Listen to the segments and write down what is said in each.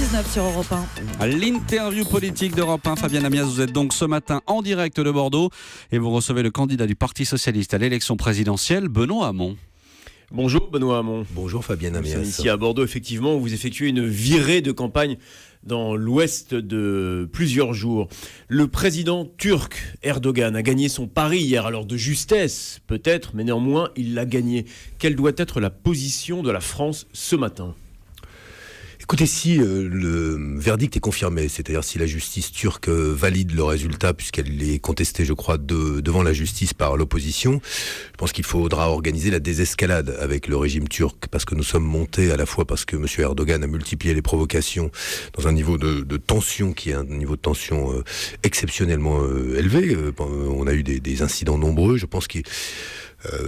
8h19 sur Europe 1. L'interview politique d'Europe 1, Fabienne Amias, vous êtes donc ce matin en direct de Bordeaux et vous recevez le candidat du Parti Socialiste à l'élection présidentielle, Benoît Hamon. Bonjour Benoît Hamon. Bonjour Fabienne Amias. Nous sommes ici à Bordeaux, effectivement, où vous effectuez une virée de campagne dans l'ouest de plusieurs jours. Le président turc Erdogan a gagné son pari hier, alors de justesse peut-être, mais néanmoins il l'a gagné. Quelle doit être la position de la France ce matin ? Écoutez, si le verdict est confirmé, c'est-à-dire si la justice turque valide le résultat, puisqu'elle est contestée, je crois, devant la justice par l'opposition, je pense qu'il faudra organiser la désescalade avec le régime turc, parce que nous sommes montés à la fois parce que M. Erdogan a multiplié les provocations dans un niveau de tension qui est un niveau de tension exceptionnellement élevé. On a eu des incidents nombreux. Je pense que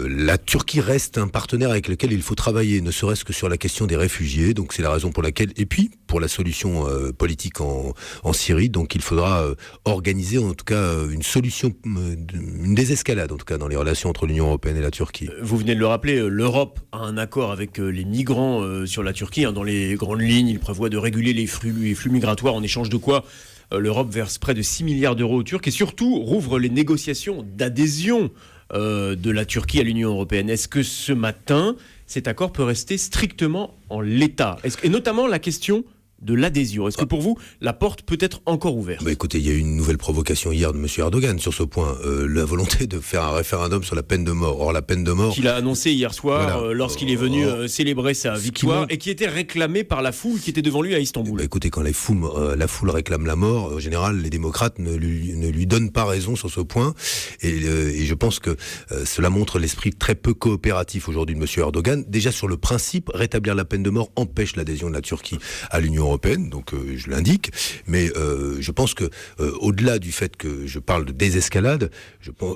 la Turquie reste un partenaire avec lequel il faut travailler, ne serait-ce que sur la question des réfugiés. Donc c'est la raison pour laquelle, et puis pour la solution politique en Syrie, donc il faudra organiser en tout cas une solution, une désescalade en tout cas dans les relations entre l'Union européenne et la Turquie. Vous venez de le rappeler, l'Europe a un accord avec les migrants sur la Turquie. Dans les grandes lignes, il prévoit de réguler les flux migratoires, en échange de quoi l'Europe verse près de 6 milliards d'euros aux Turcs et surtout rouvre les négociations d'adhésion de la Turquie à l'Union européenne. Est-ce que ce matin, cet accord peut rester strictement en l'état ? Et notamment la question de l'adhésion. Est-ce que pour vous, la porte peut être encore ouverte ? Écoutez, il y a eu une nouvelle provocation hier de M. Erdogan sur ce point. La volonté de faire un référendum sur la peine de mort. Or, la peine de mort... Qu'il a annoncé hier soir, voilà, lorsqu'il est venu célébrer sa victoire, et qui était réclamé par la foule qui était devant lui à Istanbul. Écoutez, quand la foule réclame la mort, en général, les démocrates ne lui donnent pas raison sur ce point. Et je pense que cela montre l'esprit très peu coopératif aujourd'hui de M. Erdogan. Déjà, sur le principe, rétablir la peine de mort empêche l'adhésion de la Turquie à l'Union européenne, donc je l'indique, mais je pense que au-delà du fait que je parle de désescalade,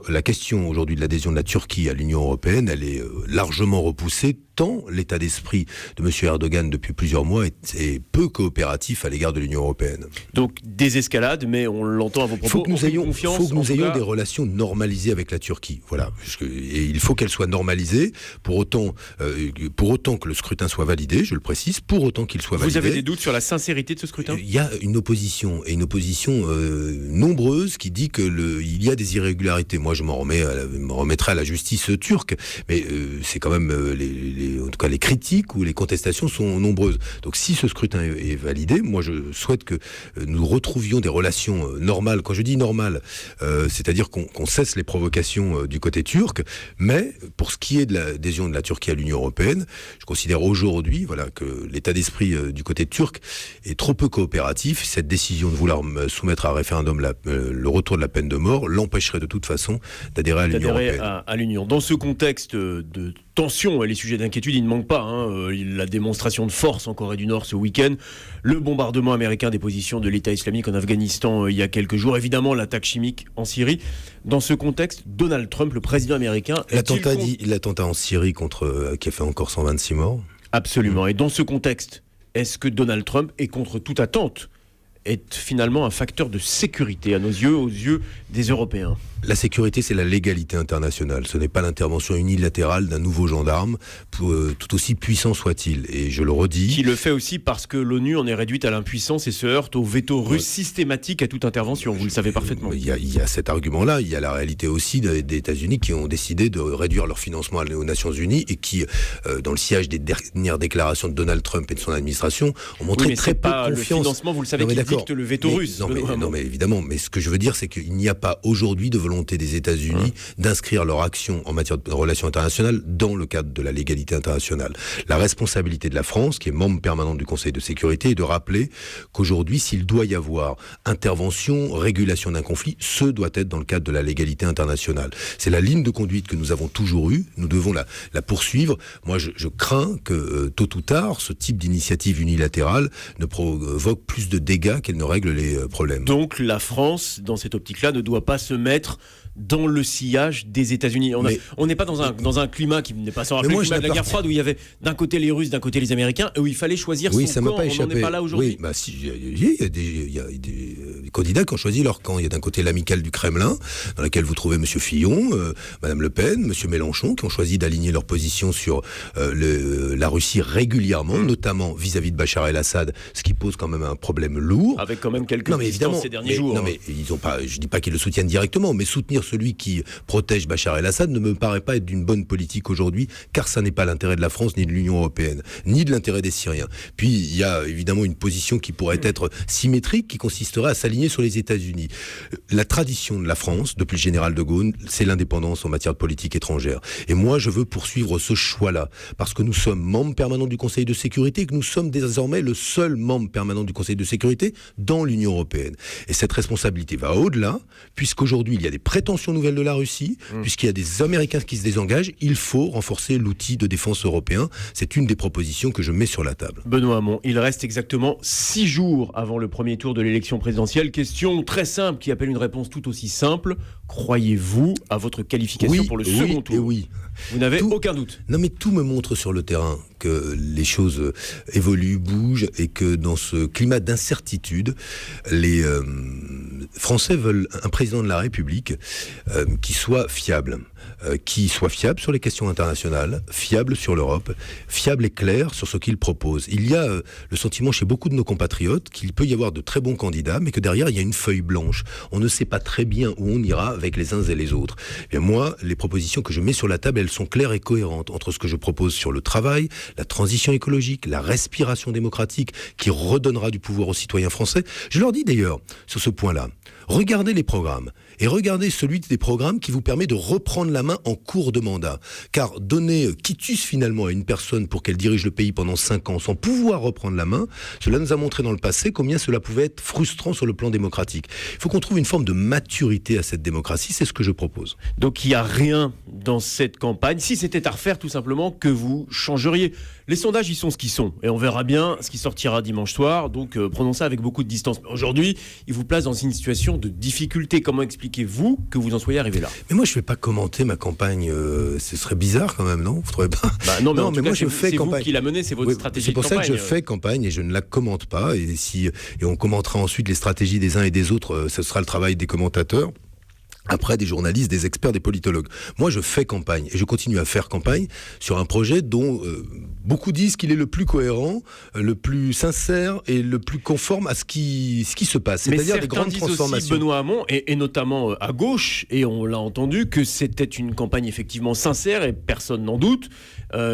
la question aujourd'hui de l'adhésion de la Turquie à l'Union européenne, elle est largement repoussée, tant l'état d'esprit de M. Erdogan depuis plusieurs mois est peu coopératif à l'égard de l'Union européenne. Donc désescalade, mais on l'entend à vos propos. Il faut que nous ayons des relations normalisées avec la Turquie. Voilà. Et il faut qu'elles soient normalisées, pour autant que le scrutin soit validé, je le précise, pour autant qu'il soit validé. Vous avez des doutes sur la sincérité de ce scrutin ? Il y a une opposition nombreuse qui dit qu'il y a des irrégularités. Moi, je me remettrai à la justice turque, mais c'est quand même en tout cas les critiques ou les contestations sont nombreuses. Donc si ce scrutin est validé, moi je souhaite que nous retrouvions des relations normales. Quand je dis normales, c'est-à-dire qu'on cesse les provocations du côté turc, mais pour ce qui est de l'adhésion de la Turquie à l'Union européenne, je considère aujourd'hui que l'état d'esprit du côté turc est trop peu coopératif. Cette décision de vouloir soumettre à référendum le retour de la peine de mort l'empêcherait de toute façon d'adhérer à l'Union européenne. À l'Union. Dans ce contexte de tension, les sujets d'inquiétude, il ne manque pas. La démonstration de force en Corée du Nord ce week-end, le bombardement américain des positions de l'État islamique en Afghanistan il y a quelques jours, évidemment l'attaque chimique en Syrie. Dans ce contexte, Donald Trump, le président américain... L'attentat en Syrie qui a fait encore 126 morts. Absolument. Et dans ce contexte, est-ce que Donald Trump est contre toute attente est finalement un facteur de sécurité à nos yeux, aux yeux des Européens? La sécurité, c'est la légalité internationale. Ce n'est pas l'intervention unilatérale d'un nouveau gendarme, tout aussi puissant soit-il. Et je le redis... Qui le fait aussi parce que l'ONU en est réduite à l'impuissance et se heurte au veto russe systématique à toute intervention. Vous le savez parfaitement. Il y a cet argument-là. Il y a la réalité aussi des États-Unis qui ont décidé de réduire leur financement aux Nations Unies et qui, dans le sillage des dernières déclarations de Donald Trump et de son administration, ont montré très peu de confiance. Le financement, vous le savez, qui dicte le veto russe. Non, mais évidemment. Mais ce que je veux dire, c'est qu'il n'y a pas aujourd'hui de volonté des États-Unis d'inscrire leur action en matière de relations internationales dans le cadre de la légalité internationale. La responsabilité de la France, qui est membre permanent du Conseil de sécurité, est de rappeler qu'aujourd'hui, s'il doit y avoir intervention, régulation d'un conflit, ce doit être dans le cadre de la légalité internationale. C'est la ligne de conduite que nous avons toujours eue. Nous devons la poursuivre. Moi, je crains que, tôt ou tard, ce type d'initiative unilatérale ne provoque plus de dégâts qu'elle ne règle les problèmes. Donc la France, dans cette optique-là, ne doit pas se mettre dans le sillage des États-Unis. On n'est pas dans un climat qui n'est pas sans rappeler le climat de la guerre froide, où il y avait d'un côté les Russes, d'un côté les Américains, et où il fallait choisir son camp. On n'en est pas là aujourd'hui. Oui, il y a des candidats qui ont choisi leur camp. Il y a d'un côté l'amicale du Kremlin, dans laquelle vous trouvez M. Fillon, Mme Le Pen, M. Mélenchon, qui ont choisi d'aligner leur position sur la Russie régulièrement, notamment vis-à-vis de Bachar el-Assad, ce qui pose quand même un problème lourd. Avec quand même quelques distances ces derniers jours. Non, mais ils ont pas. Je dis pas qu'ils le soutiennent directement, mais soutenir celui qui protège Bachar el-Assad ne me paraît pas être d'une bonne politique aujourd'hui, car ça n'est pas l'intérêt de la France, ni de l'Union européenne, ni de l'intérêt des Syriens. Puis il y a évidemment une position qui pourrait être symétrique, qui consisterait à s'aligner sur les États-Unis. La tradition de la France, depuis le général de Gaulle, c'est l'indépendance en matière de politique étrangère. Et moi, je veux poursuivre ce choix-là, parce que nous sommes membres permanents du Conseil de sécurité et que nous sommes désormais le seul membre permanent du Conseil de sécurité dans l'Union européenne. Et cette responsabilité va au-delà, puisqu'aujourd'hui, il y a des prétentions nouvelles de la Russie, puisqu'il y a des Américains qui se désengagent, il faut renforcer l'outil de défense européen. C'est une des propositions que je mets sur la table. Benoît Hamon, il reste exactement 6 jours avant le premier tour de l'élection présidentielle. Question très simple qui appelle une réponse tout aussi simple. Croyez-vous à votre qualification pour le second tour ? Oui. Vous n'avez aucun doute. Non, mais tout me montre sur le terrain que les choses évoluent, bougent, et que dans ce climat d'incertitude, les Français veulent un président de la République qui soit fiable sur les questions internationales, fiable sur l'Europe, fiable et clair sur ce qu'il propose. Il y a le sentiment chez beaucoup de nos compatriotes qu'il peut y avoir de très bons candidats, mais que derrière il y a une feuille blanche. On ne sait pas très bien où on ira avec les uns et les autres. Et bien moi, les propositions que je mets sur la table, elles sont claires et cohérentes entre ce que je propose sur le travail, la transition écologique, la respiration démocratique qui redonnera du pouvoir aux citoyens français. Je leur dis d'ailleurs, sur ce point-là, regardez les programmes et regardez celui des programmes qui vous permet de reprendre la main en cours de mandat. Car donner quitus finalement à une personne pour qu'elle dirige le pays pendant 5 ans sans pouvoir reprendre la main, cela nous a montré dans le passé combien cela pouvait être frustrant sur le plan démocratique. Il faut qu'on trouve une forme de maturité à cette démocratie, c'est ce que je propose. Donc il n'y a rien dans cette campagne, si c'était à refaire tout simplement, que vous changeriez. Les sondages, ils sont ce qu'ils sont, et on verra bien ce qui sortira dimanche soir, donc prenons ça avec beaucoup de distance. Aujourd'hui, ils vous placent dans une situation de difficulté. Comment expliquez-vous que vous en soyez arrivé là ? Mais moi, je ne vais pas commenter ma campagne, ce serait bizarre quand même, non ? Vous trouvez pas ? Non, mais moi, je fais campagne. C'est vous qui la menez, c'est votre stratégie de campagne. C'est pour ça que je fais campagne et je ne la commente pas, et on commentera ensuite les stratégies des uns et des autres, ce sera le travail des commentateurs. Après, des journalistes, des experts, des politologues. Moi, je fais campagne et je continue à faire campagne sur un projet dont beaucoup disent qu'il est le plus cohérent, le plus sincère et le plus conforme à ce qui se passe. C'est-à-dire des grandes transformations. Mais certains disent aussi, Benoît Hamon, et notamment à gauche, et on l'a entendu, que c'était une campagne effectivement sincère, et personne n'en doute,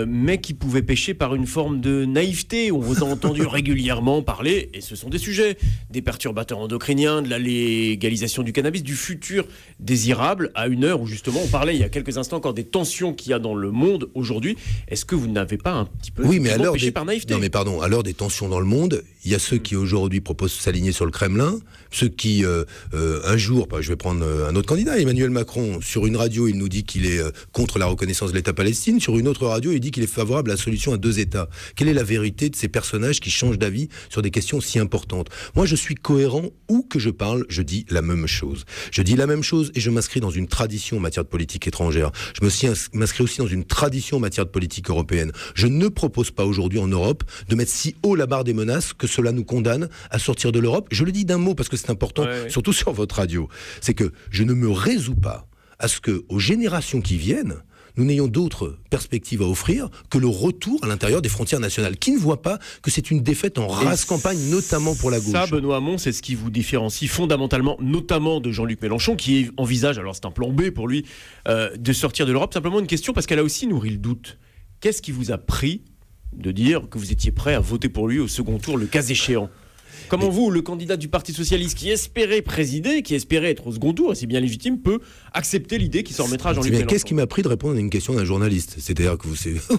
mais qui pouvait pécher par une forme de naïveté. On vous a entendu régulièrement parler, et ce sont des sujets, des perturbateurs endocriniens, de la légalisation du cannabis, du futur désirable, à une heure où justement on parlait il y a quelques instants encore des tensions qu'il y a dans le monde aujourd'hui. Est-ce que vous n'avez pas un petit peu péché par naïveté ? Non mais pardon, à l'heure des tensions dans le monde, il y a ceux qui aujourd'hui proposent de s'aligner sur le Kremlin, ceux qui un jour, je vais prendre un autre candidat, Emmanuel Macron, sur une radio il nous dit qu'il est contre la reconnaissance de l'État palestinien, sur une autre radio il dit qu'il est favorable à la solution à 2 États. Quelle est la vérité de ces personnages qui changent d'avis sur des questions si importantes ? Moi je suis cohérent, où que je parle, je dis la même chose. Je dis la même chose et je m'inscris dans une tradition en matière de politique étrangère. Je m'inscris aussi dans une tradition en matière de politique européenne. Je ne propose pas aujourd'hui en Europe de mettre si haut la barre des menaces que cela nous condamne à sortir de l'Europe. Je le dis d'un mot parce que c'est important, surtout sur votre radio. C'est que je ne me résous pas à ce que, aux générations qui viennent, nous n'ayons d'autres perspectives à offrir que le retour à l'intérieur des frontières nationales, qui ne voient pas que c'est une défaite en race campagne, notamment pour la gauche. Ça, Benoît Hamon, c'est ce qui vous différencie fondamentalement, notamment de Jean-Luc Mélenchon, qui envisage, alors c'est un plan B pour lui, de sortir de l'Europe. Simplement une question, parce qu'elle a aussi nourri le doute. Qu'est-ce qui vous a pris de dire que vous étiez prêt à voter pour lui au second tour, le cas échéant ? Comment vous, le candidat du Parti Socialiste qui espérait présider, qui espérait être au second tour, et c'est bien légitime, peut accepter l'idée qui s'en remettra à Jean-Luc Mélenchon ? Qu'est-ce qui m'a pris de répondre à une question d'un journaliste ? C'est-à-dire que vous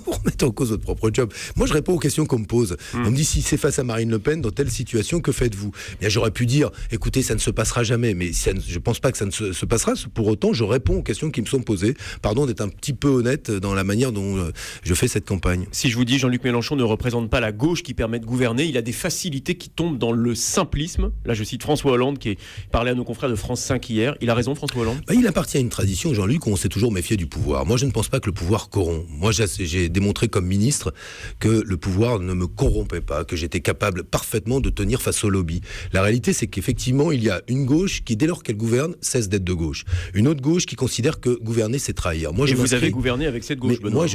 remettez en cause votre propre job. Moi, je réponds aux questions qu'on me pose. On me dit, si c'est face à Marine Le Pen, dans telle situation, que faites-vous ? Bien, j'aurais pu dire, écoutez, ça ne se passera jamais, mais je ne pense pas que ça ne se passera. Pour autant, je réponds aux questions qui me sont posées. Pardon d'être un petit peu honnête dans la manière dont je fais cette campagne. Si je vous dis Jean-Luc Mélenchon ne représente pas la gauche qui permet de gouverner, il a des facilités qui tombent dans le simplisme. Là, je cite François Hollande qui parlait à nos confrères de France 5 hier. Il a raison, François Hollande ? Il appartient à une tradition, Jean-Luc, où on s'est toujours méfié du pouvoir. Moi, je ne pense pas que le pouvoir corrompt. Moi, j'ai démontré comme ministre que le pouvoir ne me corrompait pas, que j'étais capable parfaitement de tenir face au lobby. La réalité, c'est qu'effectivement, il y a une gauche qui, dès lors qu'elle gouverne, cesse d'être de gauche. Une autre gauche qui considère que gouverner, c'est trahir. Moi, et vous avez gouverné avec cette gauche, Benoît.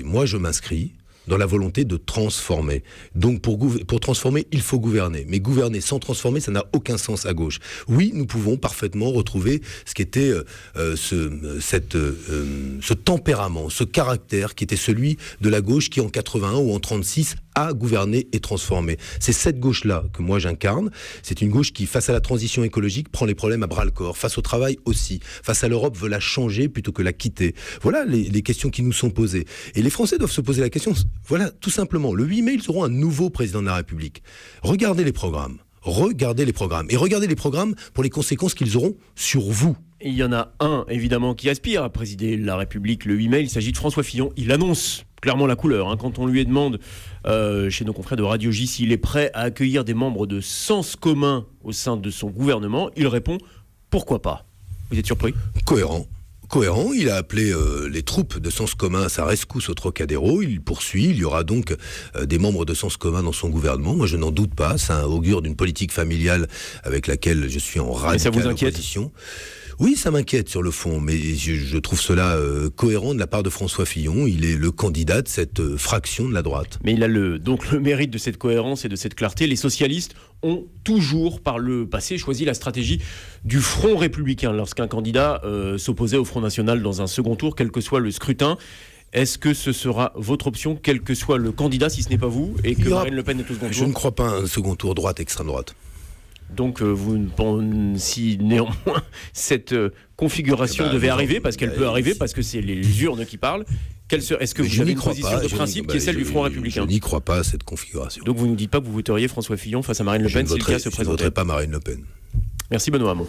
Moi, je m'inscris dans la volonté de transformer. Donc pour transformer, il faut gouverner. Mais gouverner sans transformer, ça n'a aucun sens à gauche. Oui, nous pouvons parfaitement retrouver ce qu'était ce tempérament, ce caractère qui était celui de la gauche qui en 81 ou en 36 a gouverné et transformé. C'est cette gauche-là que moi j'incarne. C'est une gauche qui, face à la transition écologique, prend les problèmes à bras-le-corps. Face au travail aussi. Face à l'Europe, veut la changer plutôt que la quitter. Voilà les questions qui nous sont posées. Et les Français doivent se poser la question, voilà, tout simplement. Le 8 mai, ils auront un nouveau président de la République. Regardez les programmes. Et regardez les programmes pour les conséquences qu'ils auront sur vous. Il y en a un, évidemment, qui aspire à présider la République le 8 mai. Il s'agit de François Fillon. Il annonce clairement la couleur. Quand on lui demande, chez nos confrères de Radio J, s'il est prêt à accueillir des membres de Sens commun au sein de son gouvernement, il répond « Pourquoi pas ?» Vous êtes surpris ? Cohérent, il a appelé les troupes de Sens commun à sa rescousse au Trocadéro, il poursuit, il y aura donc des membres de Sens commun dans son gouvernement, moi je n'en doute pas, ça augure d'une politique familiale avec laquelle je suis en radicale opposition. Oui, ça m'inquiète sur le fond, mais je trouve cela cohérent de la part de François Fillon. Il est le candidat de cette fraction de la droite. Mais il a donc le mérite de cette cohérence et de cette clarté. Les socialistes ont toujours, par le passé, choisi la stratégie du Front républicain lorsqu'un candidat s'opposait au Front national dans un second tour, quel que soit le scrutin. Est-ce que ce sera votre option, quel que soit le candidat, si ce n'est pas vous, et que Marine Le Pen est au second tour ? Je ne crois pas à un second tour droite-extrême droite. Donc, si néanmoins cette configuration devait arriver, parce qu'elle peut arriver, parce que c'est les urnes qui parlent, est-ce que vous avez une position de principe qui est celle du Front républicain ? Je n'y crois pas à cette configuration. Donc vous ne nous dites pas que vous voteriez François Fillon face à Marine Le Pen si le cas se présentait ? Je ne voterai pas Marine Le Pen. Merci Benoît Hamon.